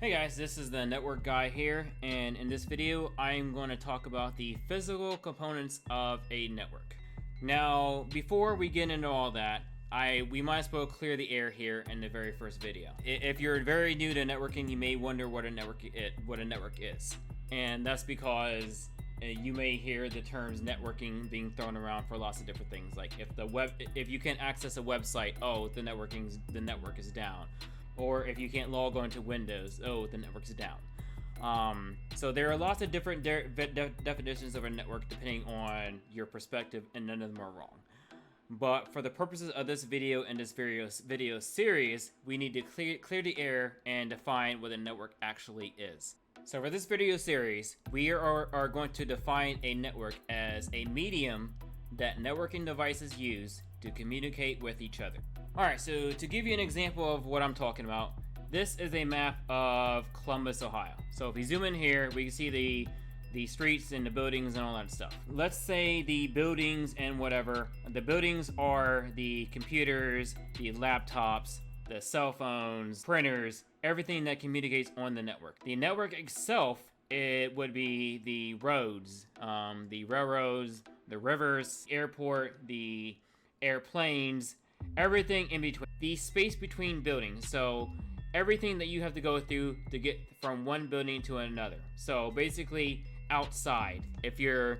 Hey guys, this is the network guy here, and in this video I'm going to talk about the physical components of a network. Now, before we get into all that, we might as well clear the air here in the very first video. If you're very new to networking, you may wonder what a network is, and that's because you may hear the terms networking being thrown around for lots of different things. Like if you can't access a website, oh, the network is down. Or if you can't log on to Windows, oh, the network's down. So there are lots of different definitions of a network depending on your perspective, and none of them are wrong. But for the purposes of this video and this video series, we need to clear the air and define what a network actually is. So for this video series, we are going to define a network as a medium that networking devices use to communicate with each other. Alright, so to give you an example of what I'm talking about, this is a map of Columbus, Ohio. So if we zoom in here, we can see the streets and the buildings and all that stuff. Let's say the buildings and whatever. The buildings are the computers, the laptops, the cell phones, printers, everything that communicates on the network. The network itself, it would be the roads, the railroads, the rivers, airport, the airplanes, everything in between. The space between buildings, so everything that you have to go through to get from one building to another. So basically outside. If you're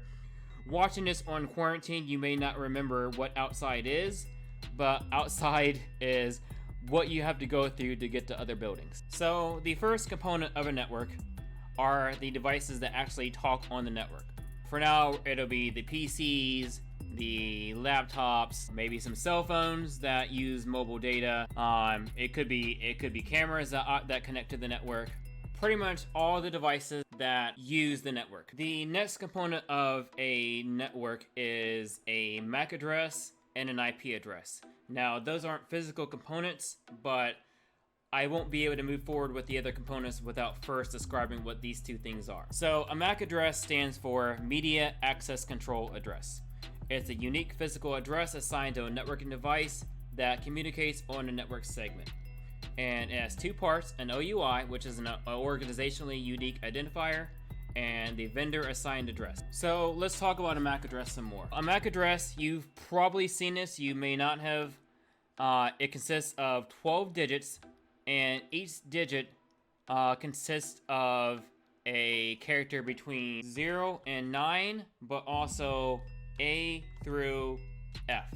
watching this on quarantine, you may not remember what outside is, but outside is what you have to go through to get to other buildings. So the first component of a network are the devices that actually talk on the network. For now, it'll be the PCs, the laptops, maybe some cell phones that use mobile data. It could be cameras that connect to the network. Pretty much all the devices that use the network. The next component of a network is a MAC address and an IP address. Now, those aren't physical components, but I won't be able to move forward with the other components without first describing what these two things are. So a MAC address stands for Media Access Control Address. It's a unique physical address assigned to a networking device that communicates on a network segment. And it has two parts, an OUI, which is an organizationally unique identifier, and the vendor assigned address. So let's talk about a MAC address some more. A MAC address, you've probably seen this, you may not have. It consists of 12 digits, and each digit consists of a character between 0 and 9, but also A through F.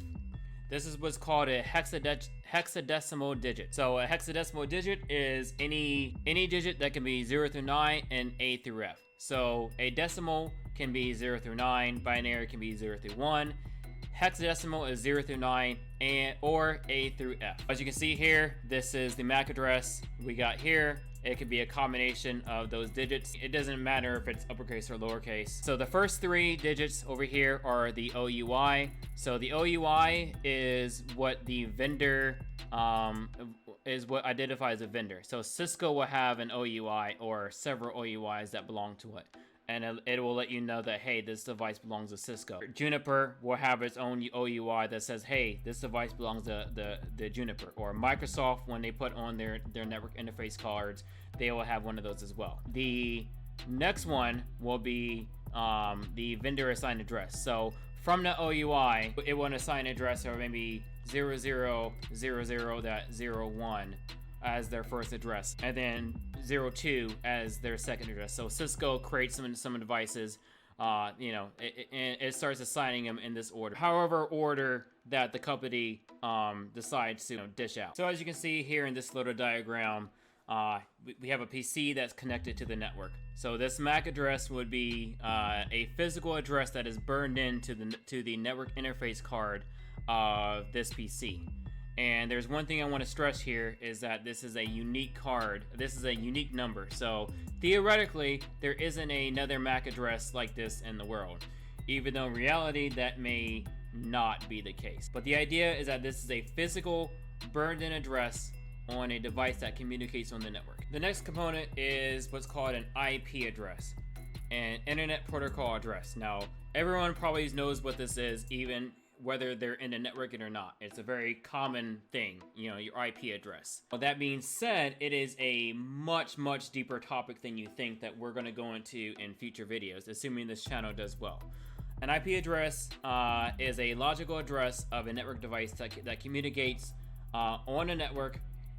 This is what's called a hexadecimal digit. So a hexadecimal digit is any digit that can be 0 through 9 and A through F. So a decimal can be 0 through 9, binary can be 0 through 1. Hexadecimal is 0 through 9 or A through F. As you can see here, this is the MAC address we got here. It could be a combination of those digits. It doesn't matter if it's uppercase or lowercase. So the first three digits over here are the OUI. So the OUI is what the vendor is what identifies a vendor. So Cisco will have an OUI or several OUIs that belong to it. And it will let you know that, hey, this device belongs to Cisco. Juniper will have its own OUI that says, hey, this device belongs to the Juniper. Or Microsoft, when they put on their network interface cards, they will have one of those as well. The next one will be the vendor assigned address. So from the OUI, it will assign address or maybe 0000.01 as their first address, and then 02 as their second address. So Cisco creates some devices, it starts assigning them in this order. However order that the company decides to dish out. So as you can see here in this little diagram, we have a PC that's connected to the network. So this MAC address would be a physical address that is burned into the network interface card of this PC. And there's one thing I want to stress here is that this is a unique card. This is a unique number. So theoretically, there isn't another MAC address like this in the world, even though in reality that may not be the case. But the idea is that this is a physical burned-in address on a device that communicates on the network. The next component is what's called an IP address, an Internet Protocol address. Now, everyone probably knows what this is, even whether they're in the networking or not. It's a very common thing, you know, your IP address. Well, that being said, it is a much deeper topic than you think that we're going to go into in future videos, assuming this channel does well. An IP address is a logical address of a network device that communicates on a network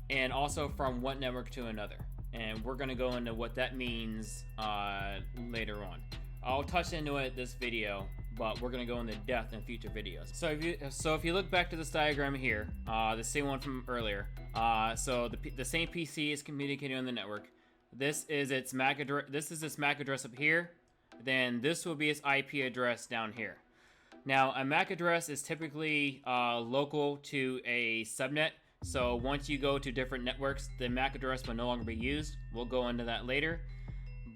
and also from one network to another. And we're going to go into what that means later on. I'll touch into it this video, but we're going to go into depth in future videos. So if you look back to this diagram here, the same one from earlier, so the same PC is communicating on the network. This is its MAC address. This is its MAC address up here. Then this will be its IP address down here. Now, a MAC address is typically local to a subnet. So once you go to different networks, the MAC address will no longer be used. We'll go into that later.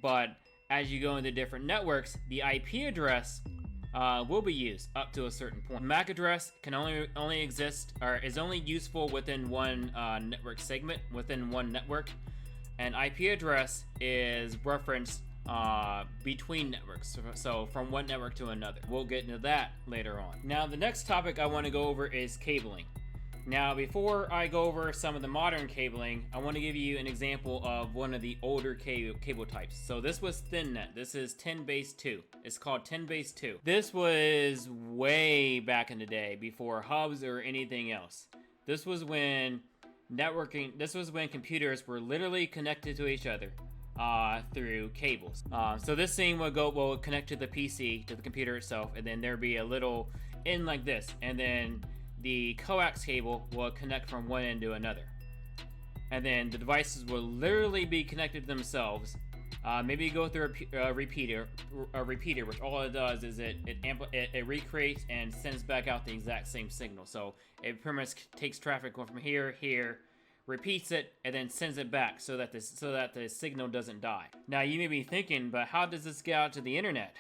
But as you go into different networks, the IP address will be used up to a certain point. MAC address can only exist, or is only useful within one network segment, within one network. And IP address is referenced between networks, so from one network to another. We'll get into that later on. Now, the next topic I want to go over is cabling. Now, before I go over some of the modern cabling, I want to give you an example of one of the older cable types. So this was ThinNet. This is 10-base-2. It's called 10-base-2. This was way back in the day, before hubs or anything else. This was when computers were literally connected to each other through cables. So this thing will connect to the PC, to the computer itself, and then there'd be a little end like this, and then the coax cable will connect from one end to another. And then the devices will literally be connected to themselves. Maybe go through a repeater, which all it does is it recreates and sends back out the exact same signal. So it pretty much takes traffic going from here, repeats it, and then sends it back so that the signal doesn't die. Now you may be thinking, but how does this get out to the internet?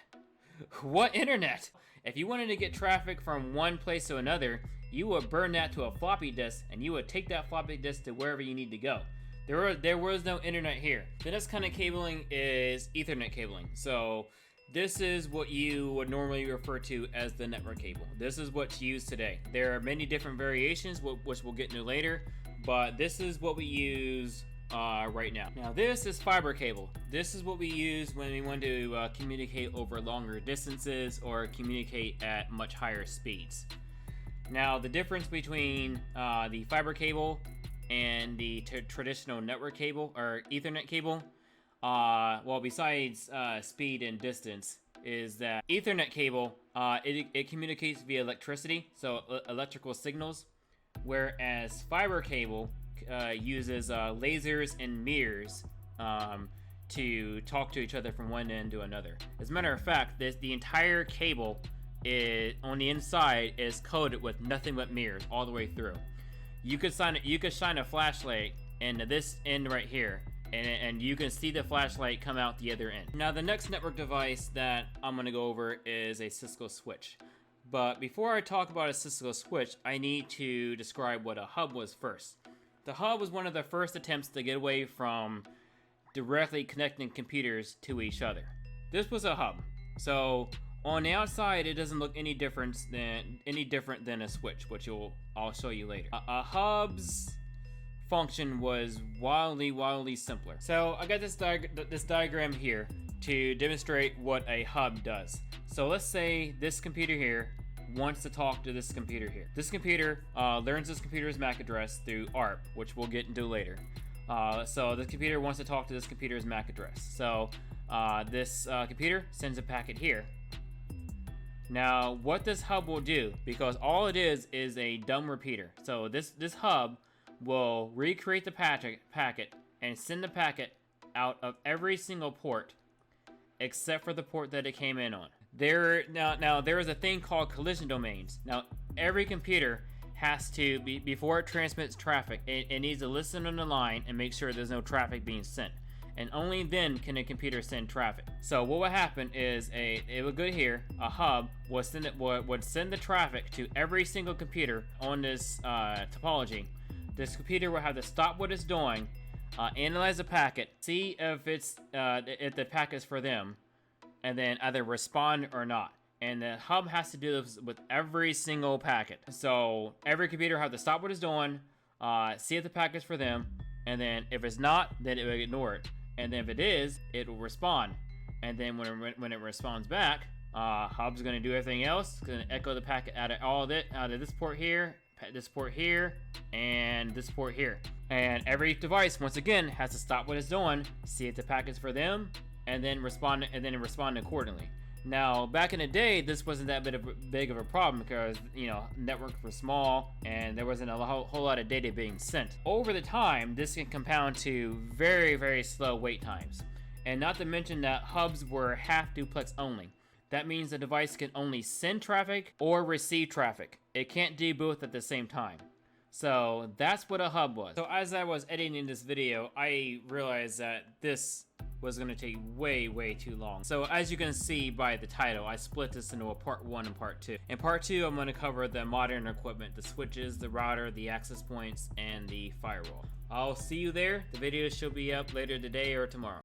What internet? If you wanted to get traffic from one place to another, you would burn that to a floppy disk, and you would take that floppy disk to wherever you need to go. There was no internet here. The next kind of cabling is Ethernet cabling. So this is what you would normally refer to as the network cable. This is what's used today. There are many different variations, which we'll get into later, but this is what we use right now. Now this is fiber cable. This is what we use when we want to communicate over longer distances or communicate at much higher speeds. Now the difference between the fiber cable and the traditional network cable or Ethernet cable, well, besides speed and distance, is that Ethernet cable it communicates via electricity, so electrical signals, whereas fiber cable uses lasers and mirrors to talk to each other from one end to another. As a matter of fact, the entire cable on the inside is coated with nothing but mirrors all the way through. You could shine a flashlight into this end right here, and you can see the flashlight come out the other end. Now the next network device that I'm going to go over is a Cisco switch. But before I talk about a Cisco switch, I need to describe what a hub was first. The hub was one of the first attempts to get away from directly connecting computers to each other. This was a hub. So on the outside, it doesn't look any different than a switch, which I'll show you later. A hub's function was wildly simpler. So I got this diagram here to demonstrate what a hub does. So let's say this computer here wants to talk to this computer here. This computer learns this computer's MAC address through ARP, which we'll get into later. So this computer wants to talk to this computer's MAC address. So this computer sends a packet here. Now what this hub will do, because all it is a dumb repeater. So this hub will recreate the packet and send the packet out of every single port except for the port that it came in on. Now there is a thing called collision domains. Now every computer has to, before it transmits traffic, it needs to listen on the line and make sure there's no traffic being sent. And only then can a computer send traffic. So what would happen is it would go here, a hub would send the traffic to every single computer on this topology. This computer will have to stop what it's doing, analyze the packet, see if the packet's for them, and then either respond or not. and the hub has to do this with every single packet. So every computer has to stop what it's doing, see if the packet's for them, and then if it's not, then it will ignore it. And then if it is, it will respond. And then when it responds back, hub's gonna do everything else. It's gonna echo the packet out of out of this port here, this port here, and this port here. And every device, once again, has to stop what it's doing, see if the packet's for them, and then respond accordingly. Now, back in the day, this wasn't that big of a problem because, you know, networks were small and there wasn't a whole lot of data being sent. Over the time, this can compound to very, very slow wait times. And not to mention that hubs were half duplex only. That means the device can only send traffic or receive traffic. It can't do both at the same time. So that's what a hub was. So as I was editing this video, I realized that this was going to take way too long. So as you can see by the title, I split this into a part 1 and part 2. In part 2, I'm going to cover the modern equipment, the switches, the router, the access points, and the firewall. I'll see you there. The video should be up later today or tomorrow.